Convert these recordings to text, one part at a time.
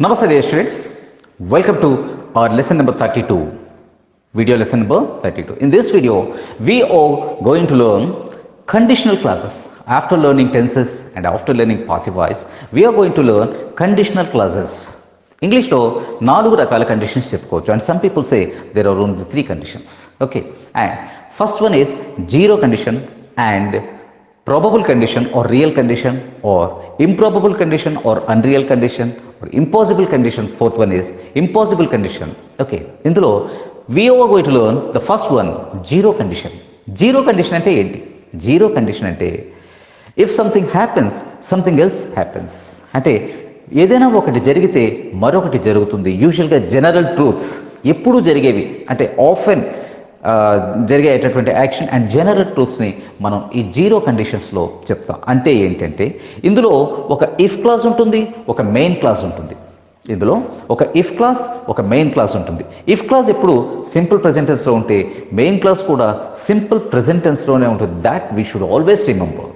Namaste dear students, welcome to our lesson number 32, video lesson number 32. In this video, we are going to learn conditional clauses. After learning tenses and after learning passive voice, we are going to learn conditional clauses. English lo 4 rakala conditions cheppukochu and some people say there are only 3 conditions. Okay, and first one is zero condition and probable condition or real condition or improbable condition or unreal condition or impossible condition. Fourth one is impossible condition. Okay, indulo we are going to learn the first one, zero condition. Zero condition ante enti? Zero condition ante if something happens, something else happens. Ante ఏదైనా ఒకటి జరిగితే మరొకటి జరుగుతుంది. యూజువల్గా general truths ఎప్పుడు జరిగేవి అంటే often జరిగేటటువంటి యాక్షన్ అండ్ జనరల్ ట్రూత్స్ని మనం ఈ జీరో కండిషన్స్లో చెప్తాం. అంటే ఏంటంటే ఇందులో ఒక ఇఫ్ క్లాజ్ ఉంటుంది, ఒక మెయిన్ క్లాజ్ ఉంటుంది. ఇందులో ఒక ఇఫ్ క్లాజ్, ఒక మెయిన్ క్లాజ్ ఉంటుంది. ఇఫ్ క్లాజ్ ఎప్పుడు సింపుల్ ప్రెజెంట్ టెన్స్లో ఉంటే మెయిన్ క్లాజ్ కూడా సింపుల్ ప్రెజెంట్ టెన్స్లోనే ఉంటుంది. That we should always remember.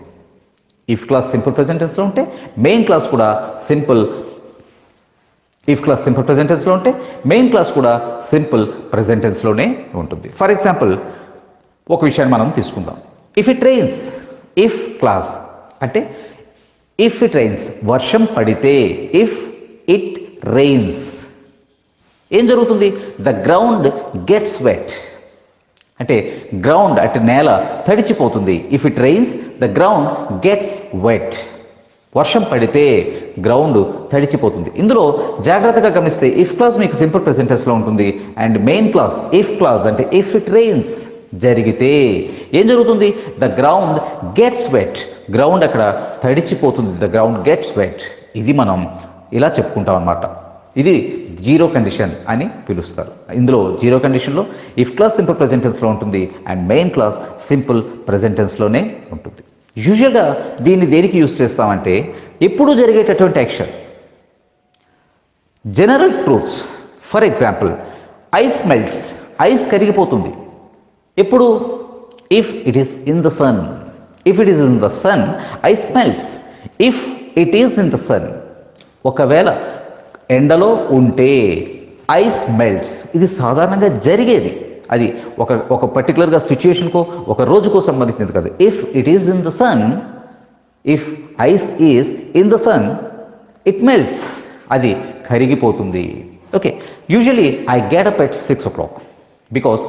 If clause simple present టెన్స్లో ఉంటే మెయిన్ క్లాస్ కూడా simple if clause simple present టెన్స్లో ఉంటే మెయిన్ క్లాస్ కూడా సింపుల్ ప్రెజెంట్ టెన్స్లోనే ఉంటుంది. ఫర్ ఎగ్జాంపుల్ ఒక విషయాన్ని మనం తీసుకుందాం. If it rains, if clause అంటే ఇఫ్ ఇట్ రెయిన్స్ వర్షం పడితే, ఇఫ్ ఇట్ రెయిన్స్ ఏం జరుగుతుంది? ద గ్రౌండ్ గెట్స్ వెట్ అంటే గ్రౌండ్ అంటే నేల తడిచిపోతుంది. If it rains the ground gets wet. వర్షం పడితే గ్రౌండ్ తడిచిపోతుంది. ఇందులో జాగ్రత్తగా గమనిస్తే ఇఫ్ క్లాస్ మీకు సింపుల్ ప్రెజెంట్ టెన్స్లో ఉంటుంది and main clause if clause అంటే ఇఫ్ ఇట్ రెయిన్స్ జరిగితే ఏం జరుగుతుంది? The ground gets wet. Ground అక్కడ తడిచిపోతుంది. The ground gets wet. ఇది మనం ఇలా చెప్పుకుంటాం అన్నమాట. ఇది జీరో కండిషన్ అని పిలుస్తారు. ఇందులో జీరో కండిషన్లో ఇఫ్ క్లాస్ సింపుల్ ప్రెజెంట్ టెన్స్లో ఉంటుంది and main clause simple present టెన్స్లోనే ఉంటుంది. యూజువల్గా దీన్ని దేనికి యూజ్ చేస్తామంటే ఎప్పుడు జరిగేటటువంటి action, general truths. For example ice melts, ice కరిగిపోతుంది. ఎప్పుడు? If it is in the sun. If it is in the sun ice melts. If it is in the sun ఒకవేళ ఎండలో ఉంటే ఐస్ మెల్ట్స్. ఇది సాధారణంగా జరిగేది. అది ఒక పర్టికులర్గా సిచ్యుయేషన్కో ఒక రోజుకో సంబంధించింది కాదు. If it is in the sun, if ice is in the sun it melts. అది కరిగిపోతుంది. Okay, usually I get up at 6 o'clock because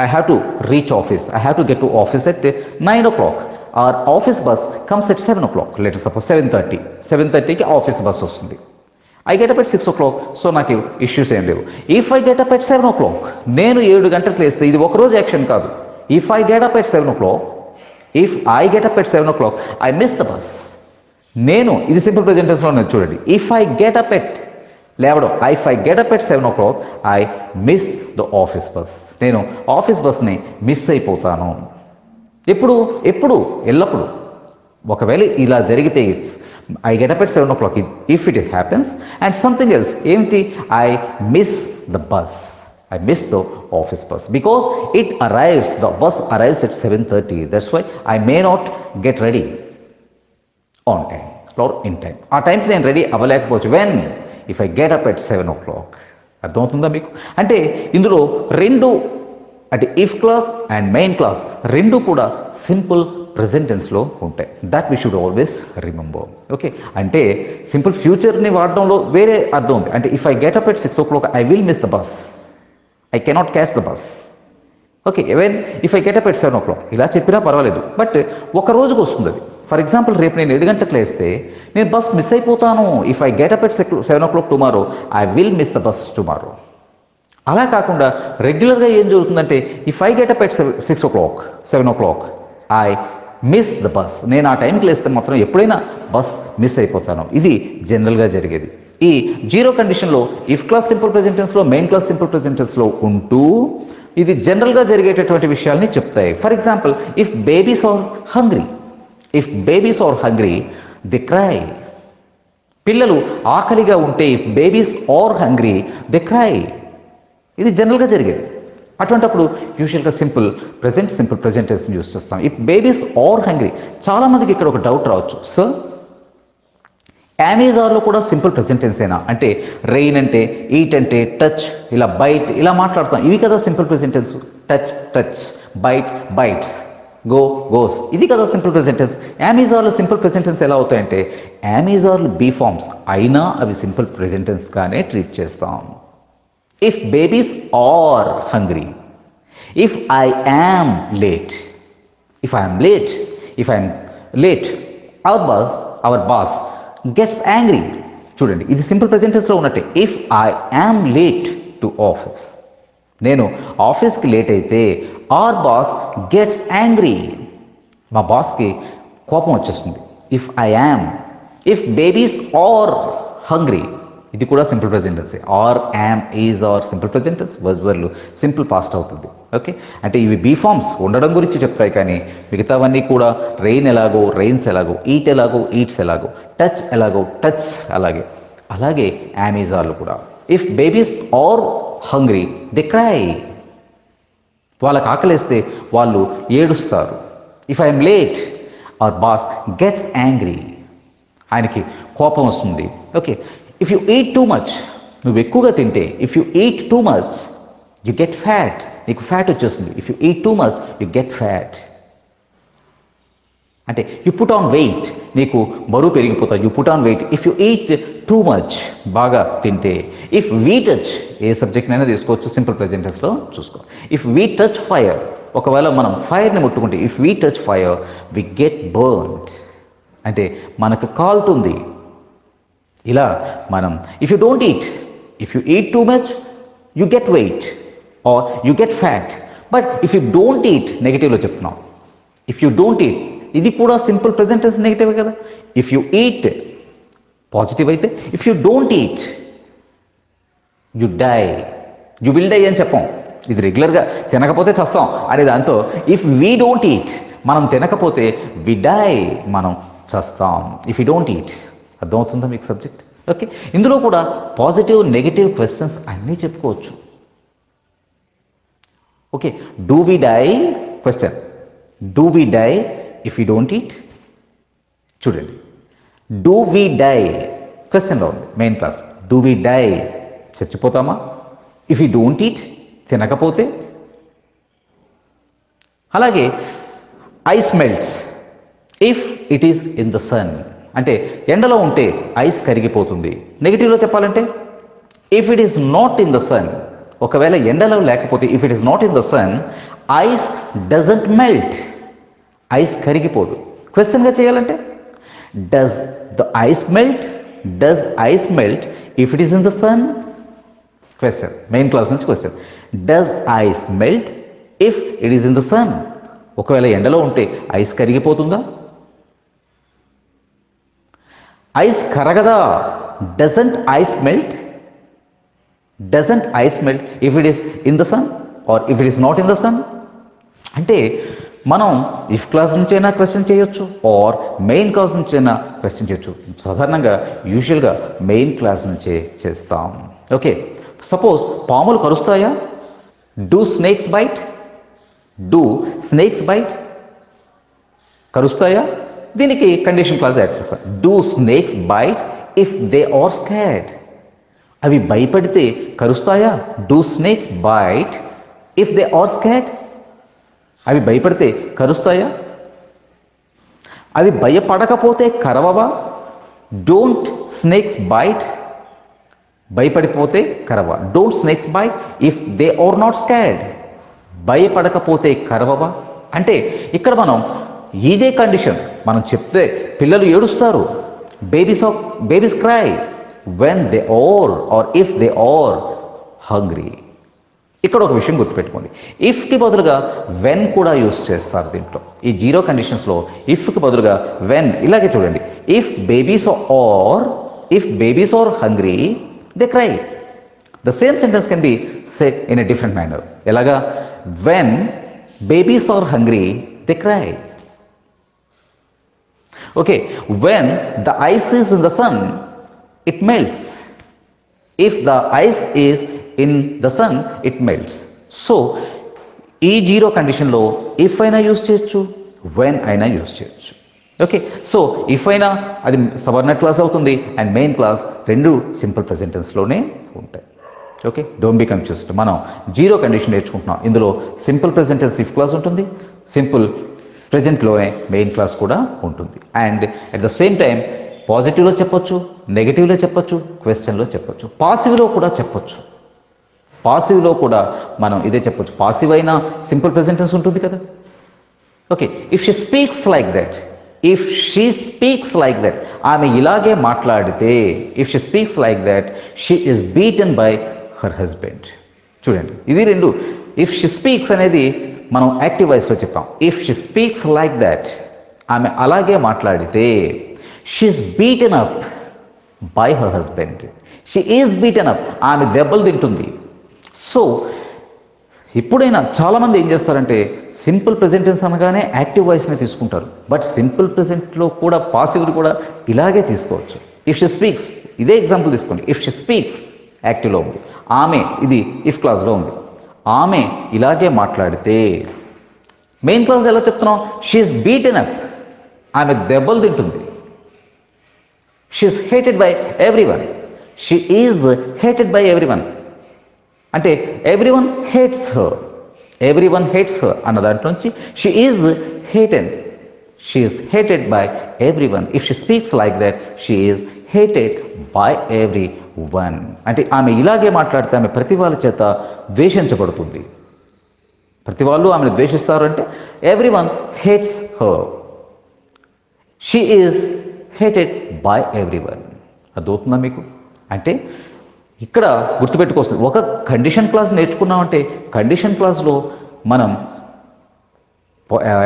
I have to reach office. I have to get to office at 9 o'clock. Our office bus comes at 7 o'clock. Let us suppose 7:30. 7:30కి office bus వస్తుంది. I get up at 6 o'clock. So నాకు issues ఏం లేవు. If I get up at 7 o'clock, నేను 7 గంటలకు లేస్తే ఇది ఒకరోజు యాక్షన్ కాదు. If I get up at 7 o'clock, if I get up at 7 o'clock, I miss the bus. నేను ఇది సింపుల్ ప్రెజెంట్ టెన్స్లో ఉన్నది చూడండి. If I get up at లేవడం, if I get up at 7 o'clock, I miss the office bus. నేను office బస్ని miss అయిపోతాను. ఎప్పుడు? ఎల్లప్పుడు. ఒకవేళ ఇలా జరిగితే I get up at 7 o'clock if it happens and something else ఏమిటి? I miss the bus. I miss the office bus because it arrives, the bus arrives at 7:30. That's why I may not get ready on time or in time. ఆ టైంకి నేను ready అవ్వలేకపోవచ్చు. when? if I get up at 7 o'clock. అర్థమవుతుందా మీకు? అంటే ఇందులో రెండు అంటే if clause and main clause రెండు కూడా సింపుల్ ప్రెజెంట్ టెన్స్లో ఉంటాయి. That we should always remember. Okay, అంటే సింపుల్ ఫ్యూచర్ని వాడడంలో వేరే అర్థం ఉంది. అంటే if I get up at 6 o'clock, I will miss the bus. I cannot catch the bus. Okay, even if I get up at 7 o'clock ఇలా చెప్పినా పర్వాలేదు. But ఒక రోజుకు వస్తుంది అది. ఫర్ ఎగ్జాంపుల్ రేపు నేను 7 గంటలకు లేస్తే నేను బస్ మిస్ అయిపోతాను. If I get up at 7 o'clock tomorrow, I will miss the bus tomorrow. అలా కాకుండా రెగ్యులర్గా ఏం జరుగుతుందంటే if I get up at 6 o'clock, 7 o'clock, I miss the bus. నేను ఆ టైంకి లేస్తే మాత్రం ఎప్పుడైనా బస్ మిస్ అయిపోతాను. ఇది జనరల్గా జరిగేది. ఈ జీరో కండిషన్లో ఇఫ్ క్లాస్ సింపుల్ ప్రెజెంట్ టెన్స్లో మెయిన్ క్లాస్ సింపుల్ ప్రెజెంట్ టెన్స్లో ఉంటూ ఇది జనరల్గా జరిగేటటువంటి విషయాల్ని చెప్తాయి. For example if babies are hungry, if babies are hungry they cry. పిల్లలు ఆకలిగా ఉంటే if babies are hungry they cry. ఇది జనరల్గా జరిగేది. అటువంటప్పుడు యూజువల్గా సింపుల్ ప్రెజెంట్ టెన్స్ యూజ్ చేస్తాం. If babies are hungry. చాలామందికి ఇక్కడ ఒక డౌట్ రావచ్చు, సార్ అమెజాన్లో కూడా సింపుల్ ప్రెజెంట్ టెన్స్ అయినా, అంటే రెయిన్ అంటే, ఈట్ అంటే, టచ్, ఇలా బైట్, ఇలా మాట్లాడతాం. ఇవి కదా simple present tense. Touch touch, bite bites, go goes, ఇది కదా సింపుల్ ప్రెజెంట్ టెన్స్. అమెజాన్లో సింపుల్ ప్రెజెంట్ టెన్స్ ఎలా అవుతాయంటే, అమెజాన్లో బీ ఫార్మ్స్ అయినా అవి సింపుల్ ప్రెజెంట్ టెన్స్గానే ట్రీట్ చేస్తాం. If babies are hungry, if I am late, if I am late, if I am late, our boss gets angry. చూడండి, ఇది సింపుల్ ప్రెజెంట్ టెన్స్లో ఉన్నట్టే. If I am late to office, నేను ఆఫీస్కి late అయితే hour boss gets angry, మా బాస్కి కోపం వచ్చేస్తుంది. If I am, if babies are hungry, ఇది కూడా simple present tense. Are, am, is, are simple present tense. వర్లు సింపుల్ పాస్ట్ అవుతుంది. ఓకే, అంటే ఇవి బీ ఫార్మ్స్ ఉండడం గురించి చెప్తాయి, కానీ మిగతావన్నీ కూడా రెయిన్ ఎలాగో రెయిన్స్ ఎలాగో, ఈట్ ఎలాగో ఈట్స్ ఎలాగో, టచ్ ఎలాగో టచ్ అలాగే. అలాగే అమెజాన్లు కూడా if babies are hungry they cry, వాళ్ళకి ఆకలేస్తే వాళ్ళు ఏడుస్తారు. If I'm late our boss gets angry, ఆయనకి కోపం వస్తుంది. Okay, if you eat too much, నువ్వు ఎక్కువగా తింటే, if you eat too much you get fat, నీకు ఫ్యాట్ వచ్చేస్తుంది. If you eat too much you get fat, అంటే యు పుట్ ఆన్ వెయిట్, నీకు బరువు పెరిగిపోతావు. You put on weight if you eat too much, బాగా తింటే. ఇఫ్ వీ టచ్, ఏ సబ్జెక్ట్నైనా తీసుకోవచ్చు, simple present టెన్స్లో చూసుకో. ఇఫ్ వీ టచ్ ఫైర్, ఒకవేళ మనం ఫైర్ని ముట్టుకుంటే, if we touch fire we get burned, అంటే మనకు కాలుతుంది. ఇలా మనం if you don't eat, if you eat too much you get weight or you get fat. But if you don't eat, నెగిటివ్లో చెప్తున్నాం. ఇఫ్ యూ డోంట్ ఈట్, ఇది కూడా simple present tense negative కదా. ఇఫ్ యూ ఈట్ పాజిటివ్ అయితే, if you don't eat you die, you will die అని చెప్పాం. ఇది రెగ్యులర్గా తినకపోతే చస్తాం అనే దాంతో ఇఫ్ వీ డోంట్ ఈట్, మనం తినకపోతే వి డై, మనం చస్తాం. ఇఫ్ యూ డోంట్ ఈట్, అర్థమవుతుందా మీకు సబ్జెక్ట్? ఓకే, ఇందులో కూడా పాజిటివ్ నెగిటివ్ క్వశ్చన్స్ అన్నీ చెప్పుకోవచ్చు. Okay, do we die question, do we die if you don't eat. చూడండి, డూ వి డై క్వశ్చన్లో ఉంది main clause. Do we die, చచ్చిపోతామా? ఇఫ్ యూ డోంట్ ఈట్, తినకపోతే. అలాగే ice melts if it is in the sun, అంటే ఎండలో ఉంటే ice కరిగిపోతుంది. నెగిటివ్లో చెప్పాలంటే if it is not in the sun, ఒకవేళ ఎండలో లేకపోతే if it is not in the sun ice doesn't melt, ice కరిగిపోదు. క్వశ్చన్గా చేయాలంటే does the ice melt, does ice melt if it is in the sun? Question, main clause నుంచి question. Does ice melt if it is in the sun, ఒకవేళ ఎండలో ఉంటే ice కరిగిపోతుందా? Ice కరగదా? Doesn't ice melt, doesn't ice melt if it is in the sun or if it is not in the sun? అంటే మనం if clause నుంచైనా question చేయొచ్చు or main clause నుంచైనా క్వశ్చన్ చేయొచ్చు. సాధారణంగా యూజువల్గా మెయిన్ క్లాస్ నుంచే చేస్తాం. ఓకే, సపోజ్ పాములు కరుస్తాయా? Do snakes bite, do snakes bite, కరుస్తాయా? దీనికి కండిషన్ క్లాస్ యాడ్ చేస్తాం. Do snakes bite if they are scared, అవి భయపడితే కరుస్తాయా? Do snakes bite if they are scared, అవి భయపడితే కరుస్తాయా? అవి భయపడకపోతే కరవవా? డోంట్ స్నేక్స్ బైట్, భయపడిపోతే కరవ. Don't snakes bite if they are not scared, భయపడకపోతే కరవవా? అంటే ఇక్కడ మనం ఇదే కండిషన్ మనం చెప్తే పిల్లలు ఏడుస్తారు. Babies cry when they are if they are hungry. ఇక్కడ ఒక విషయం గుర్తుపెట్టుకోండి, ఇఫ్కి బదులుగా వెన్ కూడా యూస్ చేస్తారు దీంట్లో. ఈ జీరో కండిషన్స్లో ఇఫ్కి బదులుగా వెన్. ఇలాగే చూడండి, if babies are hungry they cry. The same sentence can be said in a different manner. ఎలాగా? When babies are hungry they cry. Okay, when the ice is in the sun it melts. If the ice is in the sun it melts. So ఈ zero కండిషన్లో if అయినా use చేయొచ్చు, when అయినా use చేయొచ్చు. Okay, so if అయినా అది subordinate clause అవుతుంది and main clause రెండు సింపుల్ ప్రెజెంట్ టెన్స్లోనే ఉంటాయి. Okay, don't be confused. మనం జీరో కండిషన్ నేర్చుకుంటున్నాం. ఇందులో simple present tense if clause ఉంటుంది, సింపుల్ ప్రెజెంట్లోనే మెయిన్ క్లాస్ కూడా ఉంటుంది. And at the same time పాజిటివ్లో చెప్పొచ్చు, నెగిటివ్లో చెప్పొచ్చు, క్వశ్చన్లో చెప్పొచ్చు, పాసివ్లో కూడా చెప్పొచ్చు. పాసివ్లో కూడా మనం ఇదే చెప్పొచ్చు. పాసివ్ అయినా సింపుల్ ప్రెజెంట్ టెన్స్ ఉంటుంది కదా. Okay, if she speaks like that, if she speaks like that, ఆమె ఇలాగే మాట్లాడితే, if she speaks like that she is beaten by her husband. చూడండి, ఇది రెండు. ఇఫ్ షీ స్పీక్స్ అనేది మనం యాక్టివ్ వాయిస్లో చెప్పాం. If she speaks like that, ఆమె అలాగే మాట్లాడితే, she is beaten up by her husband. She is beaten up, ఆమె దెబ్బలు తింటుంది. సో ఎప్పుడైనా చాలామంది ఏం చేస్తారంటే సింపుల్ ప్రెజెంట్ టెన్స్ అనగానే యాక్టివ్ వాయిస్ని తీసుకుంటారు. బట్ సింపుల్ ప్రెజెంట్లో కూడా పాసివ్ని కూడా ఇలాగే తీసుకోవచ్చు. ఇఫ్ షీ స్పీక్స్, ఇదే ఎగ్జాంపుల్ తీసుకోండి. ఇఫ్ షీ స్పీక్స్ యాక్టివ్లో ఉంది, ఆమె ఇది ఇఫ్ క్లాస్లో ఉంది, ఆమె ఇలాగే మాట్లాడితే. మెయిన్ క్లాస్ ఎలా చెప్తున్నాం? షీ ఈస్ బీటెన్ అప్, ఆమె దెబ్బలు తింటుంది. She is hated by everyone, she is hated by everyone అంటే everyone hates her, everyone hates her అన్న దాంట్లో నుంచి she is hated, she is hated by everyone. If she speaks like that she is hated by every one అంటే ఆమె ఇలాగే మాట్లాడితే ఆమె ప్రతి వాళ్ళ చేత ద్వేషించబడుతుంది. ప్రతి వాళ్ళు ఆమెను ద్వేషిస్తారు అంటే everyone hates her, she is hated by everyone. అర్థమవుతుందా మీకు? అంటే ఇక్కడ గుర్తుపెట్టుకోవచ్చు, ఒక కండిషన్ క్లాస్ నేర్చుకున్నామంటే కండిషన్ క్లాస్లో మనం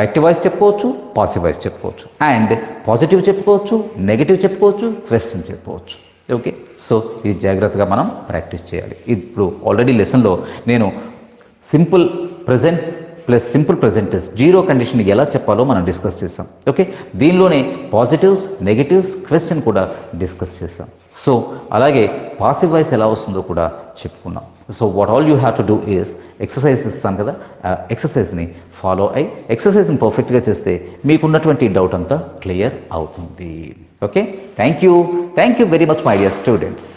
యాక్టివ్ వాయిస్ చెప్పుకోవచ్చు, పాసివ్ వాయిస్ చెప్పుకోవచ్చు, అండ్ పాజిటివ్ చెప్పుకోవచ్చు, నెగిటివ్ చెప్పుకోవచ్చు, క్వశ్చన్ చెప్పుకోవచ్చు. ఓకే, సో ఇది జాగ్రత్తగా మనం ప్రాక్టీస్ చేయాలి. ఇప్పుడు ఆల్రెడీ లెసన్లో నేను simple present plus simple present tense zero condition ఎలా చెప్పాలో మనం డిస్కస్ చేసాం. ఓకే, దీనిలోనే పాజిటివ్స్, నెగిటివ్స్, క్వశ్చన్ కూడా డిస్కస్ చేసాం. సో అలాగే పాసివ్ వాయిస్ ఎలా వస్తుందో కూడా చెప్పుకున్నాం. So what all you have to do is exercise ఇస్తాను కదా, ఎక్సర్సైజ్ని ఫాలో అయ్యి ఎక్సర్సైజ్ని పర్ఫెక్ట్గా చేస్తే మీకున్నటువంటి డౌట్ అంతా క్లియర్ అవుతుంది. Okay, thank you very much my dear students.